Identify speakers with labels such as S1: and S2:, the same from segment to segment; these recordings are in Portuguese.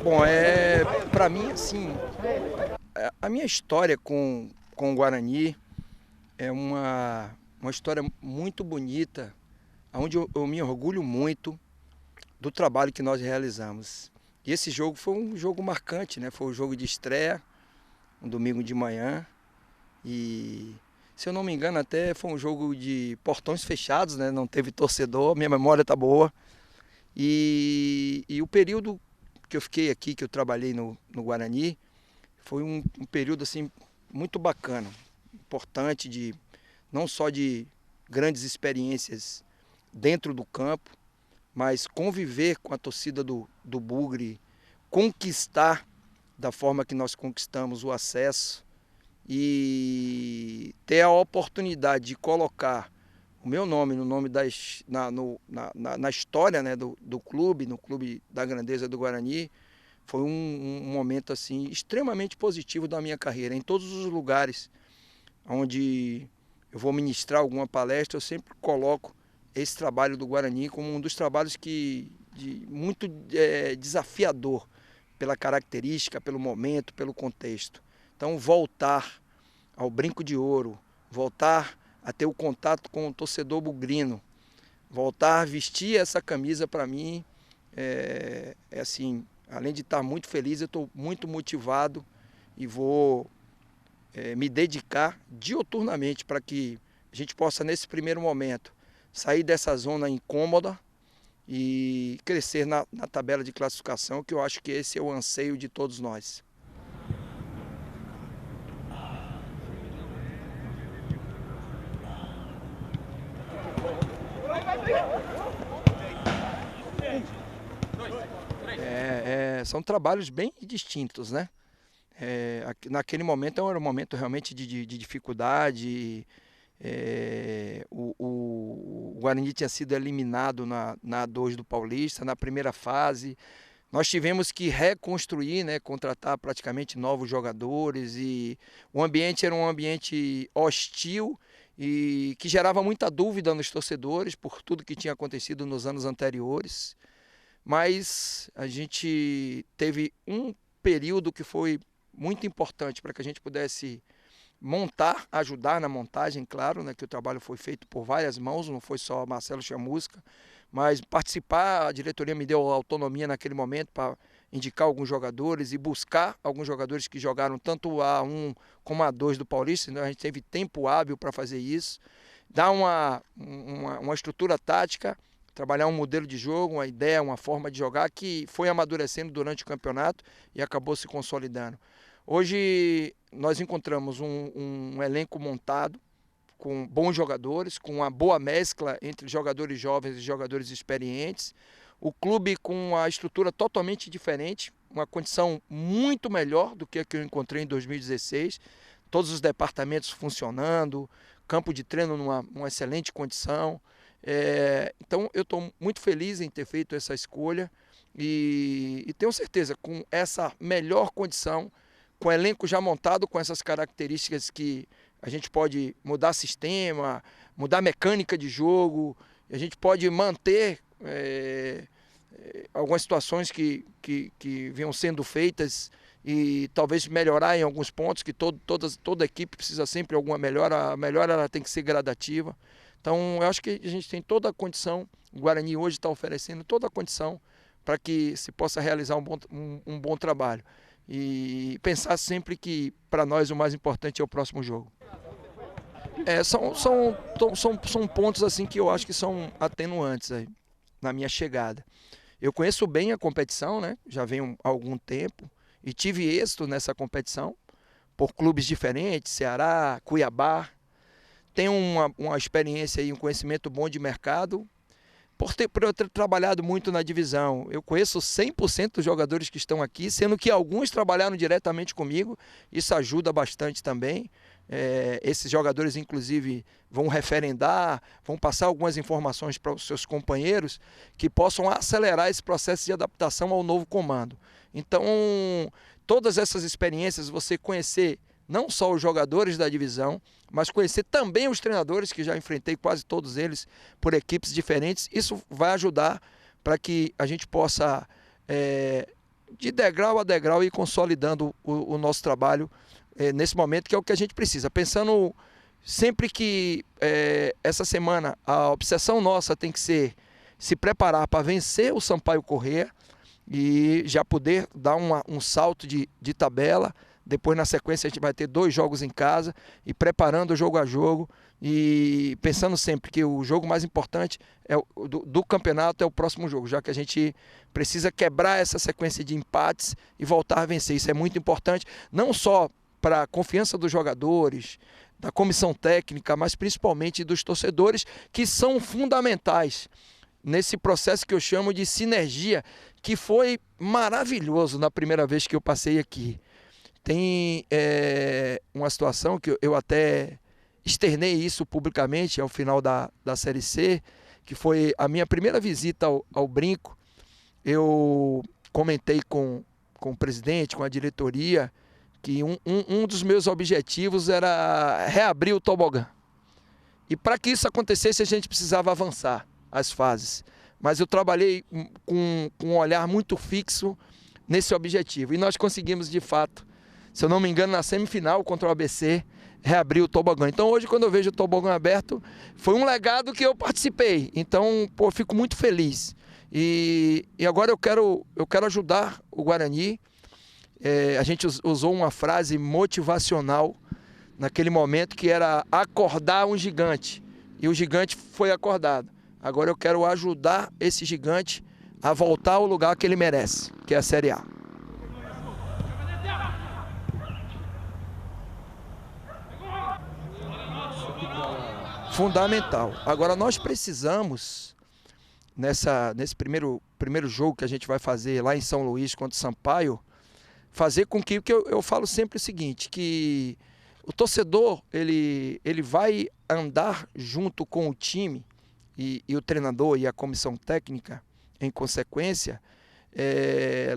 S1: Bom, para mim, assim, a minha história com o Guarani é uma história muito bonita, onde eu me orgulho muito do trabalho que nós realizamos. E esse jogo foi um jogo marcante, né? Foi um jogo de estreia, um domingo de manhã. E, se eu não me engano, até foi um jogo de portões fechados, né? Não teve torcedor, minha memória tá boa. E o período que eu fiquei aqui, que eu trabalhei no Guarani, foi um período assim muito bacana, importante, não só de grandes experiências dentro do campo, mas conviver com a torcida do Bugre, conquistar da forma que nós conquistamos o acesso e ter a oportunidade de colocar o meu nome no nome na história, né, do clube, no clube da grandeza do Guarani. Foi um momento assim extremamente positivo da minha carreira. Em todos os lugares onde eu vou ministrar alguma palestra, eu sempre coloco esse trabalho do Guarani como um dos trabalhos muito desafiador pela característica, pelo momento, pelo contexto. Então, voltar ao Brinco de Ouro, voltar a ter o contato com o torcedor bugrino, voltar a vestir essa camisa, para mim, assim, além de estar muito feliz, eu estou muito motivado e vou me dedicar diuturnamente para que a gente possa, nesse primeiro momento, sair dessa zona incômoda e crescer na tabela de classificação, que eu acho que esse é o anseio de todos nós. São trabalhos bem distintos, né? Naquele momento era um momento realmente de dificuldade. O Guarani tinha sido eliminado na A2 do Paulista, na primeira fase. Nós tivemos que reconstruir, né, contratar praticamente novos jogadores, e o ambiente era um ambiente hostil e que gerava muita dúvida nos torcedores por tudo que tinha acontecido nos anos anteriores. Mas a gente teve um período que foi muito importante para que a gente pudesse montar, ajudar na montagem, claro, né, que o trabalho foi feito por várias mãos, não foi só Marcelo Chamusca, mas participar, a diretoria me deu autonomia naquele momento para indicar alguns jogadores e buscar alguns jogadores que jogaram tanto a A1 como a A2 do Paulista, então a gente teve tempo hábil para fazer isso, dar uma estrutura tática, trabalhar um modelo de jogo, uma ideia, uma forma de jogar que foi amadurecendo durante o campeonato e acabou se consolidando. Hoje nós encontramos um elenco montado com bons jogadores, com uma boa mescla entre jogadores jovens e jogadores experientes. O clube com uma estrutura totalmente diferente, uma condição muito melhor do que a que eu encontrei em 2016. Todos os departamentos funcionando, campo de treino numa excelente condição. Então eu estou muito feliz em ter feito essa escolha e tenho certeza, com essa melhor condição, com o elenco já montado, com essas características que a gente pode mudar sistema, mudar mecânica de jogo, a gente pode manter algumas situações que vinham sendo feitas e talvez melhorar em alguns pontos, que toda equipe precisa sempre de alguma melhora, a melhora ela tem que ser gradativa. Então eu acho que a gente tem toda a condição, o Guarani hoje está oferecendo toda a condição para que se possa realizar um bom trabalho. E pensar sempre que para nós o mais importante é o próximo jogo. São pontos assim que eu acho que são atenuantes aí, na minha chegada. Eu conheço bem a competição, né? Já venho há algum tempo e tive êxito nessa competição por clubes diferentes, Ceará, Cuiabá. Tenho uma experiência e um conhecimento bom de mercado. Por eu ter trabalhado muito na divisão, eu conheço 100% dos jogadores que estão aqui, sendo que alguns trabalharam diretamente comigo, isso ajuda bastante também. Esses jogadores, inclusive, vão referendar, vão passar algumas informações para os seus companheiros que possam acelerar esse processo de adaptação ao novo comando. Então, todas essas experiências, você conhecer não só os jogadores da divisão, mas conhecer também os treinadores, que já enfrentei quase todos eles por equipes diferentes. Isso vai ajudar para que a gente possa, de degrau a degrau, ir consolidando o nosso trabalho nesse momento, que é o que a gente precisa. Pensando sempre que essa semana a obsessão nossa tem que ser se preparar para vencer o Sampaio Corrêa e já poder dar um salto de tabela. Depois, na sequência, a gente vai ter 2 jogos em casa e preparando o jogo a jogo e pensando sempre que o jogo mais importante do campeonato é o próximo jogo, já que a gente precisa quebrar essa sequência de empates e voltar a vencer. Isso é muito importante, não só para a confiança dos jogadores, da comissão técnica, mas principalmente dos torcedores, que são fundamentais nesse processo que eu chamo de sinergia, que foi maravilhoso na primeira vez que eu passei aqui. Tem uma situação que eu até externei isso publicamente ao final da Série C, que foi a minha primeira visita ao Brinco. Eu comentei com o presidente, com a diretoria, que um dos meus objetivos era reabrir o tobogã. E para que isso acontecesse, a gente precisava avançar as fases. Mas eu trabalhei com um olhar muito fixo nesse objetivo. E nós conseguimos, de fato, se eu não me engano, na semifinal contra o ABC, reabrir o tobogã. Então hoje, quando eu vejo o tobogã aberto, foi um legado que eu participei. Então, pô, fico muito feliz. E agora eu quero ajudar o Guarani. A gente usou uma frase motivacional naquele momento, que era acordar um gigante. E o gigante foi acordado. Agora eu quero ajudar esse gigante a voltar ao lugar que ele merece, que é a Série A. Fundamental. Agora nós precisamos, nesse primeiro jogo que a gente vai fazer lá em São Luís contra o Sampaio, fazer com que eu falo sempre o seguinte, que o torcedor ele vai andar junto com o time e o treinador e a comissão técnica, em consequência,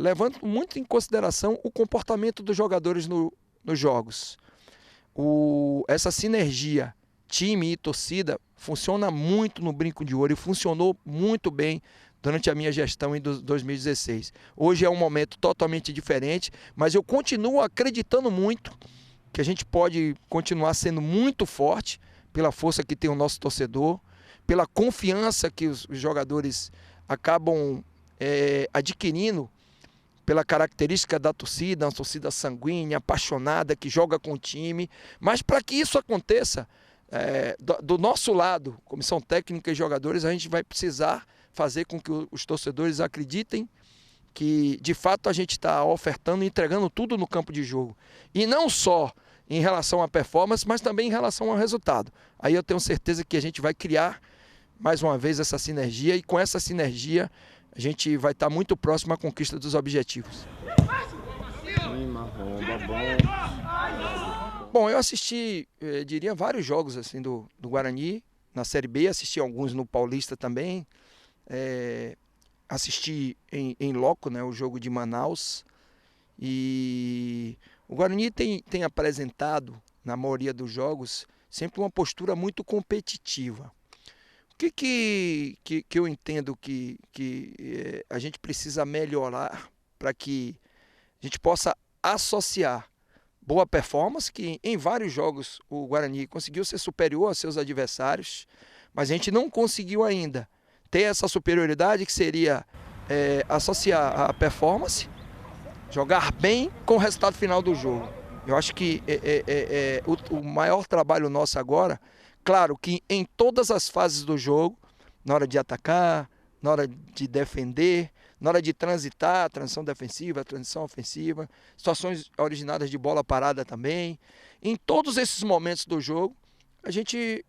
S1: levando muito em consideração o comportamento dos jogadores nos jogos. Essa sinergia time e torcida funciona muito no Brinco de Ouro e funcionou muito bem durante a minha gestão em 2016. Hoje é um momento totalmente diferente, mas eu continuo acreditando muito que a gente pode continuar sendo muito forte pela força que tem o nosso torcedor, pela confiança que os jogadores acabam adquirindo pela característica da torcida, uma torcida sanguínea, apaixonada, que joga com o time. Mas para que isso aconteça, do nosso lado, comissão técnica e jogadores, a gente vai precisar fazer com que os torcedores acreditem que de fato a gente está ofertando e entregando tudo no campo de jogo. E não só em relação à performance, mas também em relação ao resultado. Aí eu tenho certeza que a gente vai criar mais uma vez essa sinergia, e com essa sinergia a gente vai estar muito próximo à conquista dos objetivos. Bom, eu assisti, diria, vários jogos assim, do Guarani na Série B, assisti alguns no Paulista também, assisti em loco, né, o jogo de Manaus, e o Guarani tem apresentado, na maioria dos jogos, sempre uma postura muito competitiva. O que eu entendo que a gente precisa melhorar para que a gente possa associar boa performance, que em vários jogos o Guarani conseguiu ser superior a seus adversários, mas a gente não conseguiu ainda ter essa superioridade, que seria associar a performance, jogar bem com o resultado final do jogo. Eu acho que o maior trabalho nosso agora, claro que em todas as fases do jogo, na hora de atacar, na hora de defender, na hora de transitar, transição defensiva, transição ofensiva, situações originadas de bola parada também. Em todos esses momentos do jogo, a gente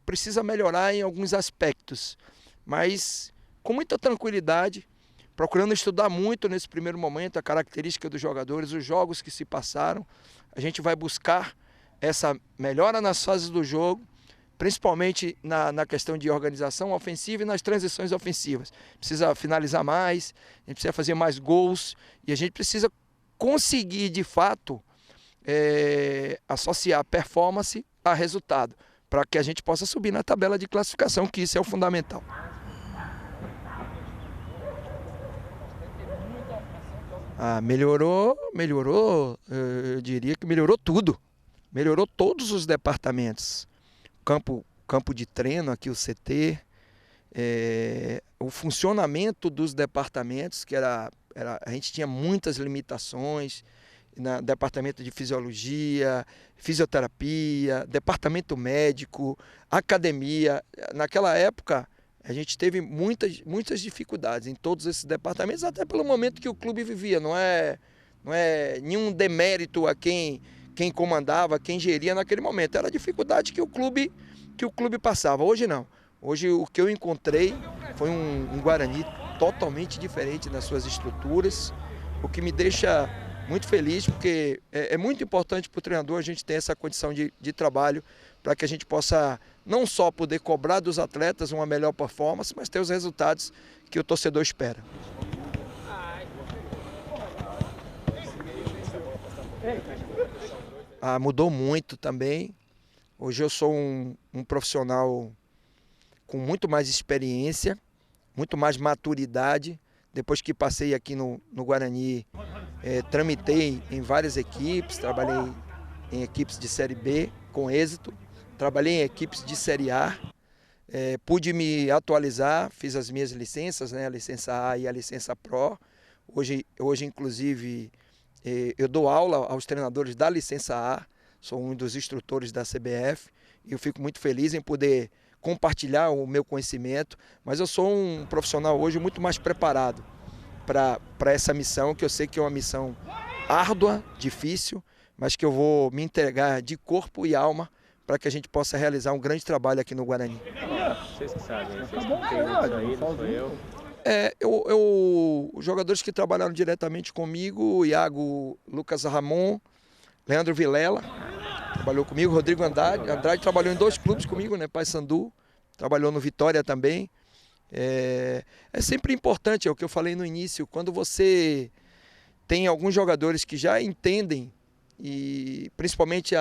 S1: precisa melhorar em alguns aspectos, mas com muita tranquilidade, procurando estudar muito nesse primeiro momento a característica dos jogadores, os jogos que se passaram. A gente vai buscar essa melhora nas fases do jogo, principalmente na questão de organização ofensiva e nas transições ofensivas. Precisa finalizar mais, a gente precisa fazer mais gols e a gente precisa conseguir, de fato, associar performance a resultado, para que a gente possa subir na tabela de classificação, que isso é o fundamental. Melhorou, eu diria que melhorou tudo. Melhorou todos os departamentos. Campo de treino, aqui o CT, o funcionamento dos departamentos, que a gente tinha muitas limitações, no departamento de fisiologia, fisioterapia, departamento médico, academia. Naquela época, a gente teve muitas dificuldades em todos esses departamentos, até pelo momento que o clube vivia. Não é nenhum demérito a quem comandava, quem geria naquele momento. Era a dificuldade que o clube passava. Hoje não. Hoje o que eu encontrei foi um Guarani totalmente diferente nas suas estruturas, o que me deixa muito feliz, porque é muito importante para o treinador a gente ter essa condição de trabalho, para que a gente possa não só poder cobrar dos atletas uma melhor performance, mas ter os resultados que o torcedor espera. Mudou muito também. Hoje eu sou um profissional com muito mais experiência, muito mais maturidade. Depois que passei aqui no Guarani, tramitei em várias equipes, trabalhei em equipes de Série B com êxito, trabalhei em equipes de Série A, pude me atualizar, fiz as minhas licenças, né, a licença A e a licença Pro. Hoje inclusive, eu dou aula aos treinadores da licença A, sou um dos instrutores da CBF e eu fico muito feliz em poder compartilhar o meu conhecimento, mas eu sou um profissional hoje muito mais preparado para essa missão, que eu sei que é uma missão árdua, difícil, mas que eu vou me entregar de corpo e alma para que a gente possa realizar um grande trabalho aqui no Guarani.
S2: Vocês que sabem, vocês que entendem isso aí, não sou eu.
S1: Os jogadores que trabalharam diretamente comigo, Iago, Lucas Ramon, Leandro Vilela, trabalhou comigo, Rodrigo Andrade trabalhou em 2 clubes comigo, né? Paysandu, trabalhou no Vitória também. É sempre importante, é o que eu falei no início, quando você tem alguns jogadores que já entendem, e principalmente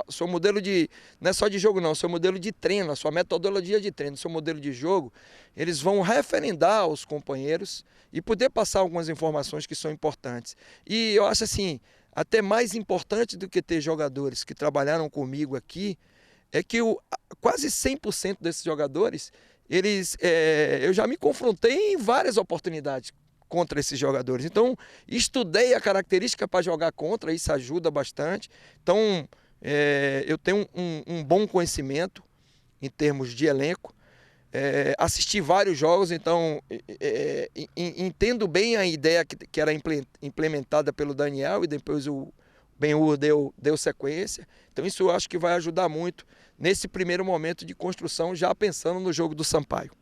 S1: seu modelo de, não é só de jogo não, seu modelo de treino, a sua metodologia de treino, seu modelo de jogo, eles vão referendar aos companheiros e poder passar algumas informações que são importantes. E eu acho assim, até mais importante do que ter jogadores que trabalharam comigo aqui, é que quase 100% desses jogadores, eu já me confrontei em várias oportunidades contra esses jogadores. Então, estudei a característica para jogar contra, isso ajuda bastante. Então, eu tenho um bom conhecimento em termos de elenco. Assisti vários jogos, então entendo bem a ideia que era implementada pelo Daniel e depois o Ben-Hur deu sequência. Então isso eu acho que vai ajudar muito nesse primeiro momento de construção, já pensando no jogo do Sampaio.